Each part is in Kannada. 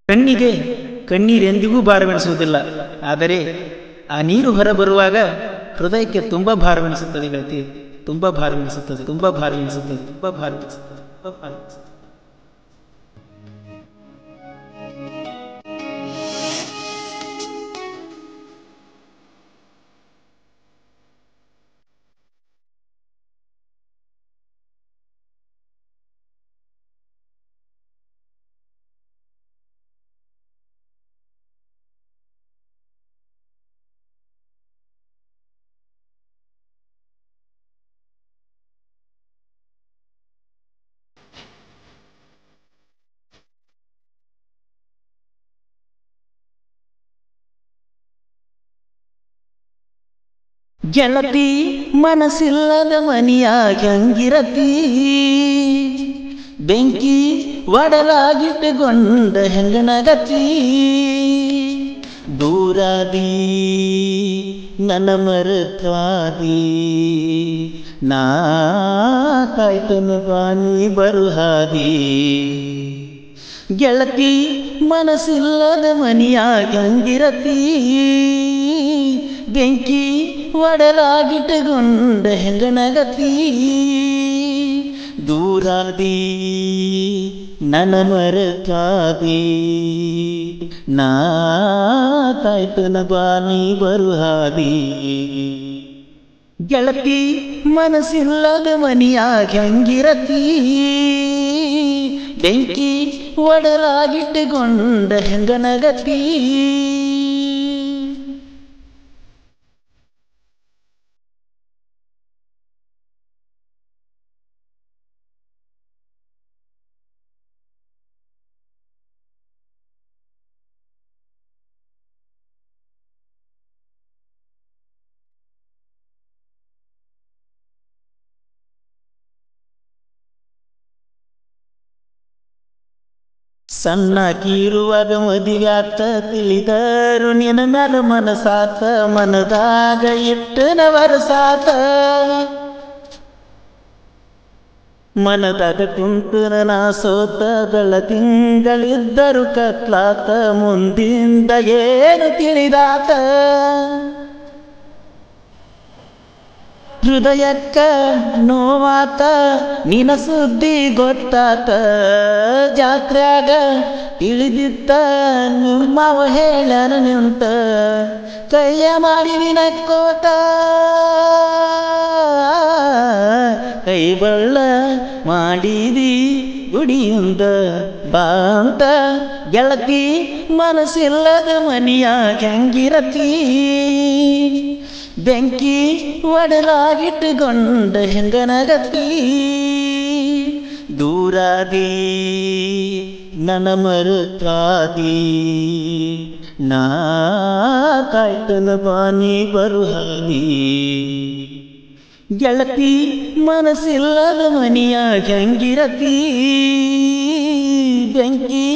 ಕಣ್ಣಿಗೆ ಕಣ್ಣೀರೆಂದಿಗೂ ಭಾರವೆನಿಸುವುದಿಲ್ಲ. ಆದರೆ ಆ ನೀರು ಹೊರಬರುವಾಗ ಹೃದಯಕ್ಕೆ ತುಂಬ ಭಾರವೆನಿಸುತ್ತದೆ ಗೆಳತಿ. ತುಂಬ ಭಾರವೆನಿಸುತ್ತದೆ, ತುಂಬ ಭಾರವೆನಿಸುತ್ತದೆ, ತುಂಬ ಭಾರವೆನಿಸುತ್ತದೆ, ತುಂಬ ಭಾರವೆನಿಸುತ್ತದೆ. ಗೆಳತಿ ಮನಸ್ಸಿಲ್ಲದ ಮನಿಯಾಗ ಹೆಂಗಿರತಿ, ಬೆಂಕಿ ಒಡಲಾಗಿಟ್ಟುಕೊಂಡ ಹೆಂಗನಗತಿ. ದೂರಾದಿ ನನ್ನ ಮರೆತಾದಿ, ನಾ ಕಾಯ್ತನು ಬಾನಿ ಬರುಹಾದಿ. ಗೆಳತಿ ಮನಸ್ಸಿಲ್ಲದ ಮನಿಯಾಗ ಹೆಂಗಿರತಿ, ಬೆಂಕಿ ಒಡಲಾಗಿಟ್ಟುಕೊಂಡ ಹೆಂಗನಗತಿ. ದೂರಾದಿ ನನ್ನ ಮರೆತಾದಿ, ನಾ ಕಾಯ್ತನ ಬಾನಿ ಬರುಹಾದಿ. ಗೆಳತಿ ಮನಸ್ಸಿಲ್ಲದ ಮನಿಯಾಗ ಹೆಂಗಿರತಿ, ಬೆಂಕಿ ಒಡಲಾಗಿಟ್ಟುಕೊಂಡ ಹೆಂಗನಗತಿ. ಸಣ್ಣ ಕೀರುವಾಗ ಮದುವ್ಯಾತ ತಿಳಿದರು ನಿನ್ನ ಮ್ಯಾಲ ಮನಸಾತ, ಮನದಾಗ ಇಟ್ಟನ ವರಸಾತ. ಮನದಾಗ ಕುಂತನ ನಾ ಸೋತ, ಬೆಳದಿಂಗಳಿದ್ದರು ಕತ್ಲಾತ, ಮುಂದಿಂದ ಏನು ತಿಳಿದಾತ. ಹೃದಯಕ್ಕ ನೋವಾತ ನಿನ ಸುದ್ದಿ ಗೊತ್ತಾತ, ಜಾತ್ರ್ಯಾಗ ತಿಳಿದಿತ್ತ ನಿಮ್ಮವ ಹೇಳನ ನಿಂತ. ಕೈಯ ಮಾಡಿ ವಿನಕ್ಕೋತ ಕೈ ಬಳ್ಳ ಮಾಡಿದಿ ಗುಡಿಯುಂದ ಬಾಂತ. ಗೆಳತಿ ಮನಸ್ಸಿಲ್ಲದ ಮನಿಯಾಗ ಹೆಂಗಿರತಿ, ಬೆಂಕಿ ಒಡಲಾಗಿಟ್ಟುಕೊಂಡ ಹೆಂಗನಗತಿ. ದೂರಾದಿ ನನ್ನ ಮರೆತಾದಿ, ನಾ ಕಾಯ್ತನ ಬಾನಿ ಬರುಹಾದಿ. ಗೆಳತಿ ಮನಸ್ಸಿಲ್ಲದ ಮನಿಯಾಗ ಹೆಂಗಿರತಿ, ಬೆಂಕಿ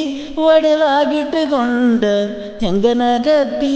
ಒಡಲಾಗಿಟ್ಟುಕೊಂಡ ಹೆಂಗನಗತಿ.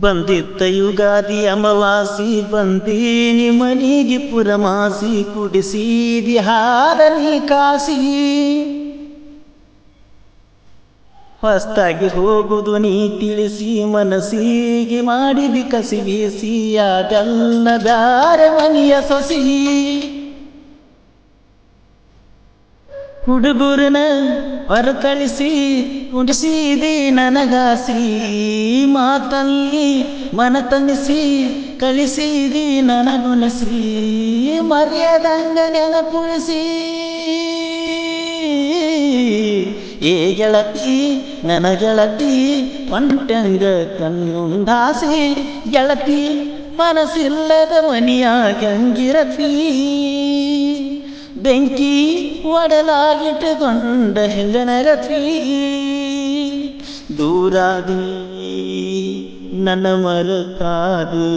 ಬಂದಿತ್ತ ಯುಗಾದಿ ಅಮಾವಾಸಿ, ಬಂದೀನಿ ಮನಿಗೆ ಪುರಮಾಸಿ, ಕುಡಿಸಿದಿ ಹಾರನಿ ಕಾಸಿ. ಹೊಸ್ತಾಗಿ ಹೋಗುದು ನೀ ತಿಳಿಸಿ, ಮನಸ್ಸಿಗೆ ಮಾಡಿದಿ ಕಸಿ ಬೀಸಿ, ಅದೆಲ್ಲ ಬ್ಯಾರೆ ಮನಿಯ ಸೊಸಿ. ಹುಡುಗರನ ಹೊರಕಳಿಸಿ ಉಡಿಸಿದಿ ನನಗಾಸಿ, ಮಾತಲ್ಲಿ ಮನ ತನಿಸಿ ಕಳಿಸಿದಿ ನನಗುನಸಿ. ಮರ್ಯಾದಂಗ ನೆನಪುಳಿಸಿ ಏ ಗೆಳತಿ ನನ್ನ ಗೆಳತಿ, ಹೊಂಟಂಗ ಕಣ್ಣುಂದಾಸಿ. ಗೆಳತಿ ಮನಸ್ಸಿಲ್ಲದ ಮನಿಯಾಗ ಹೆಂಗಿರತಿ, ಬೆಂಕಿ ಒಡಲಾಗಿಟ್ಟುಕೊಂಡ ಹೆಂಗನಗತಿ ದೂರಾದಿ ನನ್ನ ಮರತಾದು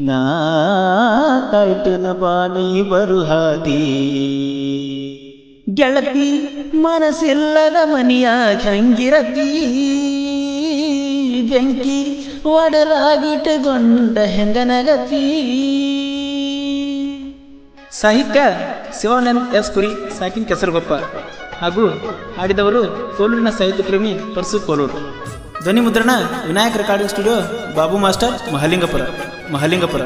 ನಾ ಕಾಯ್ತನ ಬಾನಿ ಬರುಹಾದಿ ಗೆಳತಿ ಮನಸ್ಸಿಲ್ಲದ ಮನಿಯ ಹಂಗಿರತಿ ಬೆಂಕಿ ಒಡಲಾಗಿಟ್ಟುಕೊಂಡ ಹೆಂಗನಗತಿ. ಸಾಹಿತ್ಯ ಶಿವಾನಂದ್ ಎಸ್ ಕುರಿ ಸಾಕಿನ್ ಕೆಸರುಗೊಪ್ಪ ಹಾಗೂ ಹಾಡಿದವರು ಕೋಲೂರಿನ ಸಾಹಿತ್ಯ ಪ್ರೇಮಿ ಪರ್ಸು ಕೋಲೂರು. ಧ್ವನಿ ಮುದ್ರಣ Vinayak recording studio Babu master Mahalingapura.